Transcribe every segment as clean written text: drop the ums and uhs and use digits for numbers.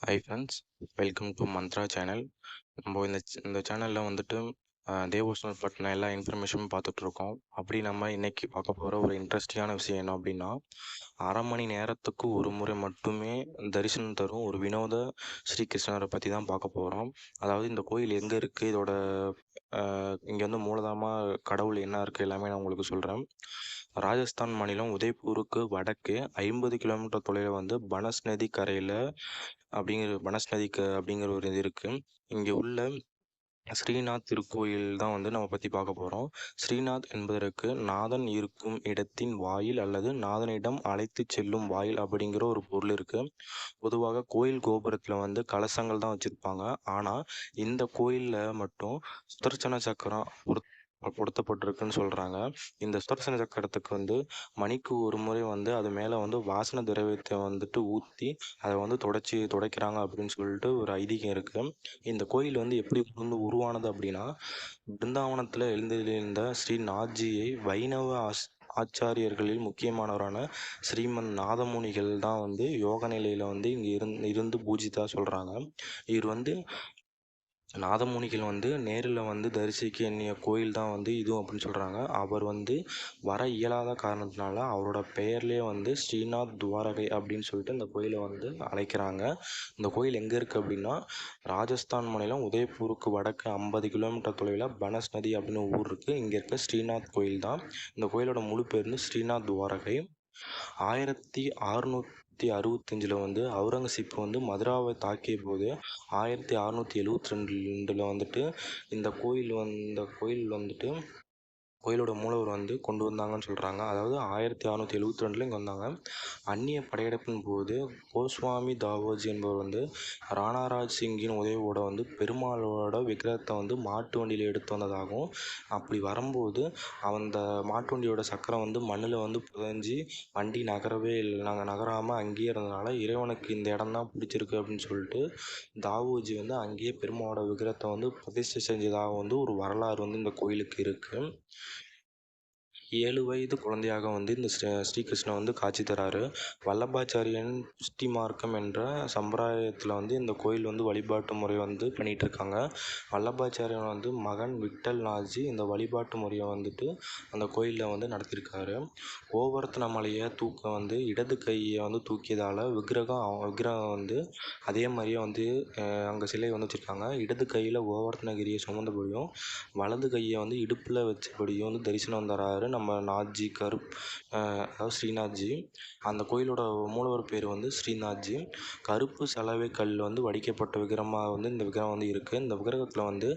Hi friends, welcome to Mantra channel. நம்ம இந்த சேனலில் வந்துட்டு தேவோஷனல் பற்றின எல்லா இன்ஃபர்மேஷனும் பார்த்துட்ருக்கோம். அப்படி நம்ம இன்னைக்கு பார்க்க போகிற ஒரு இன்ட்ரெஸ்டிங்கான விஷயம் என்ன அப்படின்னா, அரை மணி நேரத்துக்கு ஒரு முறை மட்டுமே தரிசனம் தரும் ஒரு வினோத ஸ்ரீகிருஷ்ணரை பற்றி தான் பார்க்க போகிறோம். அதாவது இந்த கோயில் எங்கே இருக்குது, இதோட இங்கே வந்து மூலதனமாக கடவுள் என்ன இருக்குது எல்லாமே நான் உங்களுக்கு சொல்கிறேன். ராஜஸ்தான் மாநிலம் உதய்பூருக்கு வடக்கு 50 கிலோமீட்டர் தொலைவில் வந்து பனஸ் நதி கரையில் பனஸ் நதிக்கு அப்படிங்கிற ஒரு இது இருக்குது. இங்கே உள்ள ஸ்ரீநாத் திருக்கோயில் தான் வந்து நம்ம பற்றி பார்க்க போகிறோம். ஸ்ரீநாத் என்பதற்கு நாதன் இருக்கும் இடத்தின் வாயில் அல்லது நாதனிடம் அழைத்து செல்லும் வாயில் அப்படிங்கிற ஒரு பொருள் இருக்குது. பொதுவாக கோயில் கோபுரத்தில் வந்து கலசங்கள் தான் வச்சுருப்பாங்க. ஆனால் இந்த கோயிலில் மட்டும் சுதர்சன சக்கரம் பொருத்தப்பட்டிருக்குன்னு சொல்கிறாங்க. இந்த சுதர்சன சக்கரத்துக்கு வந்து மணிக்கு ஒரு முறை வந்து அது மேலே வந்து வாசன திரவியத்தை வந்துட்டு ஊற்றி அதை வந்து துடைக்கிறாங்க அப்படின்னு சொல்லிட்டு ஒரு ஐதீகம் இருக்குது. இந்த கோயில் வந்து எப்படி வந்து உருவானது அப்படின்னா, பிருந்தாவனத்தில் எழுந்தருளியிருந்த ஸ்ரீ நாத்ஜியை வைணவ ஆச்சாரியர்களில் முக்கியமானவரான ஸ்ரீமன் நாதமுனிகள் தான் வந்து யோக நிலையில் வந்து இங்கே இருந்து பூஜித்தா சொல்கிறாங்க. இவர் வந்து நாதமுனிகள் வந்து நேரில் வந்து தரிசிக்க எண்ணிய கோயில் தான் வந்து இதுவும் அப்படின்னு சொல்கிறாங்க. அவர் வந்து வர இயலாத காரணத்தினால அவரோட பெயர்லேயே வந்து ஸ்ரீநாத் துவாரகை அப்படின்னு சொல்லிட்டு இந்த கோயிலை வந்து அழைக்கிறாங்க. இந்த கோயில் எங்கே இருக்குது அப்படின்னா, ராஜஸ்தான் மாநிலம் உதய்பூருக்கு வடக்கு 50 கிலோமீட்டர் தொலைவில் பனஸ் நதி அப்படின்னு ஊர் இருக்குது. இங்கே இருக்க ஸ்ரீநாத் கோயில் தான். இந்த கோயிலோட முழு பேர் வந்து ஸ்ரீநாத் துவாரகை. 1665 வந்து அவுரங்கசீப் வந்து மதுராவை தாக்கிய போது 1672 வந்துட்டு இந்த கோயில் வந்துட்டு கோயிலோட மூலவர் வந்து கொண்டு வந்தாங்கன்னு சொல்கிறாங்க. அதாவது 1672 இங்கே வந்தாங்க. அந்நிய படையெடுப்பின் போது கோஸ்வாமி தாவோஜி என்பவர் வந்து ராணாராஜ் சிங்கின் உதவியோட வந்து பெருமாளோட விக்கிரகத்தை வந்து மாட்டு வண்டியில் எடுத்து வந்ததாகவும், அப்படி வரும்போது அந்த மாட்டு வண்டியோட சக்கரம் வந்து மண்ணில் வந்து புதைஞ்சி வண்டி நகராமல் அங்கேயே இருந்ததுனால இறைவனுக்கு இந்த இடம் தான் பிடிச்சிருக்கு அப்படின்னு சொல்லிட்டு தாவோஜி வந்து அங்கேயே பெருமாளோட விக்கிரகத்தை வந்து பிரதிஷ்டை செஞ்சதாக வந்து ஒரு வரலாறு வந்து இந்த கோயிலுக்கு இருக்குது. 7 வயது குழந்தையாக வந்து இந்த ஸ்ரீகிருஷ்ணன் வந்து காட்சி தராரு. வல்லபாச்சாரியன் புஷ்டி மார்க்கம் என்ற சம்பிரதாயத்தில் வந்து இந்த கோயில் வந்து வழிபாட்டு முறை வந்து பண்ணிகிட்டு இருக்காங்க. வல்லபாச்சாரியன் வந்து மகன் விட்டல் நாத்ஜி இந்த வழிபாட்டு முறையை வந்துட்டு அந்த கோயிலில் வந்து நடத்தியிருக்காரு. கோவர்த்தன மலையை தூக்க வந்து இடது கையை வந்து தூக்கியதால் விக்கிரகம் வந்து அதே மாதிரியே வந்து அங்கே சிலை வந்து வச்சுருக்காங்க. இடது கையில் கோவர்த்தனகிரியை சுமந்தபடியும் வலது கையை வந்து இடுப்பில் வச்சபடியும் வந்து தரிசனம் தராரு நம்ம நாத்ஜி அதாவது ஸ்ரீநாத்ஜி. அந்த கோயிலோட மூலவர் பேர் வந்து ஸ்ரீநாத்ஜி. கருப்பு சலவை கல் வந்து வடிக்கப்பட்ட விக்கிரகமாக வந்து இந்த விக்கிரகம் வந்து இருக்குது. இந்த விக்கிரகத்தில் வந்து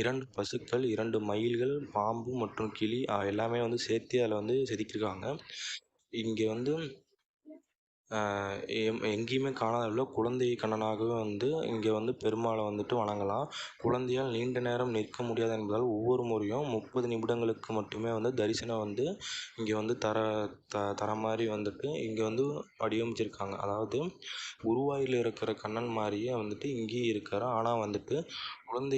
2 பசுக்கள், 2 மயில்கள், பாம்பு மற்றும் கிளி எல்லாமே வந்து சேர்த்து அதில் வந்து செதுக்கியிருக்காங்க. இங்கே வந்து எங்கேயுமே காணாத அளவில் குழந்தை கண்ணனாகவே வந்து இங்கே வந்து பெருமாளை வந்துட்டு வணங்கலாம். குழந்தையால் நீண்ட நேரம் நிற்க முடியாது என்பதால் ஒவ்வொரு முறையும் 30 நிமிடங்களுக்கு மட்டுமே வந்து தரிசனம் வந்து இங்கே வந்து தர மாதிரி வந்துட்டு இங்கே வந்து வடிவமைச்சிருக்காங்க. அதாவது குருவாயூரில் இருக்கிற கண்ணன் மாதிரியே வந்துட்டு இங்கேயும் இருக்கார். ஆனால் வந்துட்டு குழந்தை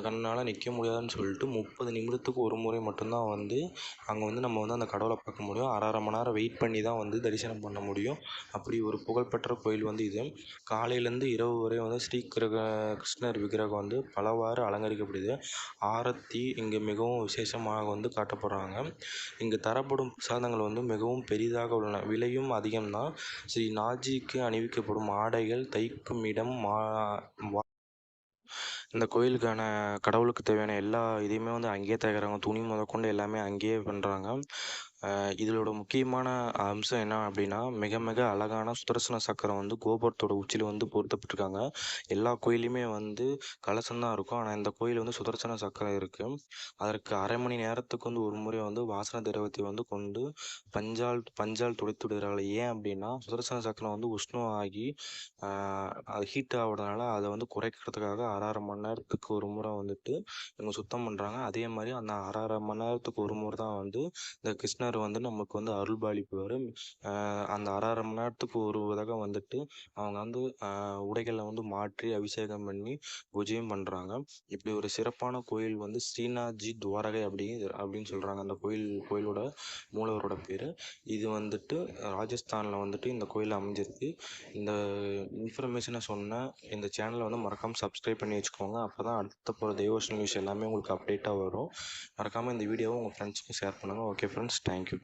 கண்ணால் நிற்க முடியாதுன்னு சொல்லிட்டு 30 நிமிடத்துக்கு ஒரு முறை மட்டும்தான் வந்து அங்கே வந்து நம்ம வந்து அந்த கடவுளை பார்க்க முடியும். அரை மணி நேரம் வெயிட் பண்ணி தான் வந்து தரிசனம் பண்ண முடியும். அப்படி ஒரு புகழ்பெற்ற கோயில் வந்து இது. காலையிலேருந்து இரவு வரை வந்து கிருஷ்ணர் விக்கிரகம் வந்து பலவாறு அலங்கரிக்கப்படுது. ஆரத்தி இங்கே மிகவும் விசேஷமாக வந்து காட்டப்படுறாங்க. இங்கு தரப்படும் பிரசாதங்கள் வந்து மிகவும் பெரிதாக உள்ளன. விலையும் அதிகம்தான். ஸ்ரீ நாத்ஜிக்கு அணிவிக்கப்படும் ஆடைகள், தைக்கும் இடம், இந்த கோயிலுக்கான கடவுளுக்கு தேவையான எல்லா இதையுமே வந்து அங்கேயே தயாரிக்கிறாங்க. துணி முதற்கொண்டு எல்லாமே அங்கேயே பண்ணுறாங்க. இதோட முக்கியமான அம்சம் என்ன அப்படின்னா, மிக மிக அழகான சுதர்சன சக்கரம் வந்து கோபுரத்தோட உச்சியில் வந்து பொருத்தப்பட்டிருக்காங்க. எல்லா கோயிலையுமே வந்து கலசம் தான் இருக்கும். ஆனால் இந்த கோயில் வந்து சுதர்சன சக்கரம் இருக்குது. அதற்கு அரை மணி நேரத்துக்கு வந்து ஒரு முறை வந்து வாசன திரவத்தை வந்து கொண்டு பஞ்சால் துடைத்து விடுகிறார்கள். ஏன் அப்படின்னா, சுதர்சன சக்கரம் வந்து உஷ்ணம் ஆகி அது ஹீட் ஆகுறதுனால அதை வந்து குறைக்கிறதுக்காக அரை மணி நேரத்துக்கு ஒரு முறை வந்துட்டு இவங்க சுத்தம் பண்ணுறாங்க. அதே மாதிரி அந்த அரை மணி நேரத்துக்கு ஒரு முறை தான் வந்து இந்த கிருஷ்ணர் கிருஷ்ணர் வந்து நமக்கு வந்து அருள்பாலிப்பவர். அந்த அரை அரை மணி நேரத்துக்கு ஒரு தடவை வந்துட்டு அவங்க வந்து உடைகளை வந்து மாற்றி அபிஷேகம் பண்ணி பூஜையும் பண்ணுறாங்க. இப்படி ஒரு சிறப்பான கோயில் வந்து ஸ்ரீநாத்ஜி துவாரகை அப்படின்னு சொல்கிறாங்க. அந்த கோயிலோட மூலவரோட பேர். இது வந்துட்டு ராஜஸ்தானில் வந்துட்டு இந்த கோயில் அமைஞ்சிருக்கு. இந்த இன்ஃபர்மேஷனை சொன்ன இந்த சேனலை வந்து மறக்காமல் சப்ஸ்கிரைப் பண்ணி வச்சுக்கோங்க. அப்போ தான் அடுத்த போகிற தெய்வோஷனல் நியூஸ் எல்லாமே உங்களுக்கு அப்டேட்டாக வரும். மறக்காமல் இந்த வீடியோவை உங்கள் ஃப்ரெண்ட்ஸுக்கும் ஷேர் பண்ணுங்கள். Okay friends, thank you.